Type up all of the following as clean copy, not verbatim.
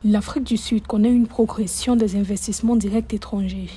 L'Afrique du Sud connaît une progression des investissements directs étrangers.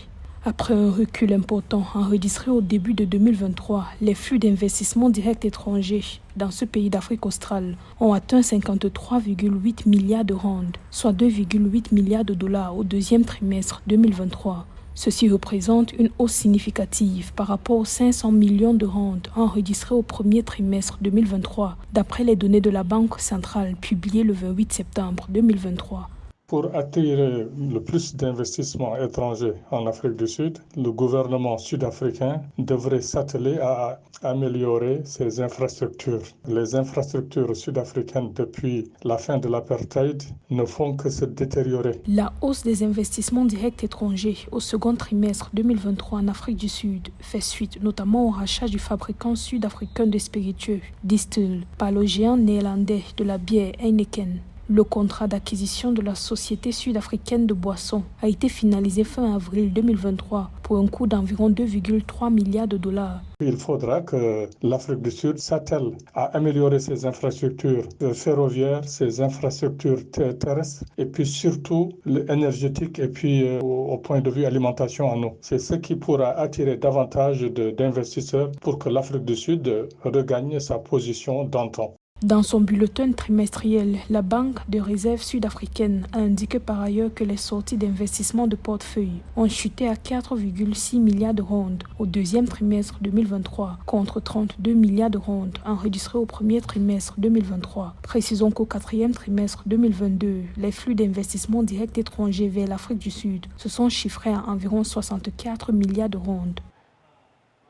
Après un recul important enregistré au début de 2023, les flux d'investissements directs étrangers dans ce pays d'Afrique australe ont atteint 53,8 milliards de rands, soit 2,8 milliards de dollars au deuxième trimestre 2023. Ceci représente une hausse significative par rapport aux 500 millions de rands enregistrés au premier trimestre 2023, d'après les données de la Banque centrale publiées le 28 septembre 2023. Pour attirer le plus d'investissements étrangers en Afrique du Sud, le gouvernement sud-africain devrait s'atteler à améliorer ses infrastructures. Les infrastructures sud-africaines depuis la fin de l'apartheid ne font que se détériorer. La hausse des investissements directs étrangers au second trimestre 2023 en Afrique du Sud fait suite notamment au rachat du fabricant sud-africain de spiritueux, Distill, par le géant néerlandais de la bière Heineken. Le contrat d'acquisition de la société sud-africaine de boissons a été finalisé fin avril 2023 pour un coût d'environ 2,3 milliards de dollars. Il faudra que l'Afrique du Sud s'attelle à améliorer ses infrastructures ferroviaires, ses infrastructures terrestres et puis surtout énergétiques et puis au point de vue alimentation en eau. C'est ce qui pourra attirer davantage d'investisseurs pour que l'Afrique du Sud regagne sa position d'antan. Dans son bulletin trimestriel, la Banque de réserve sud-africaine a indiqué par ailleurs que les sorties d'investissement de portefeuille ont chuté à 4,6 milliards de rands au deuxième trimestre 2023 contre 32 milliards de rands enregistrés au premier trimestre 2023. Précisons qu'au quatrième trimestre 2022, les flux d'investissement direct étrangers vers l'Afrique du Sud se sont chiffrés à environ 64 milliards de rands.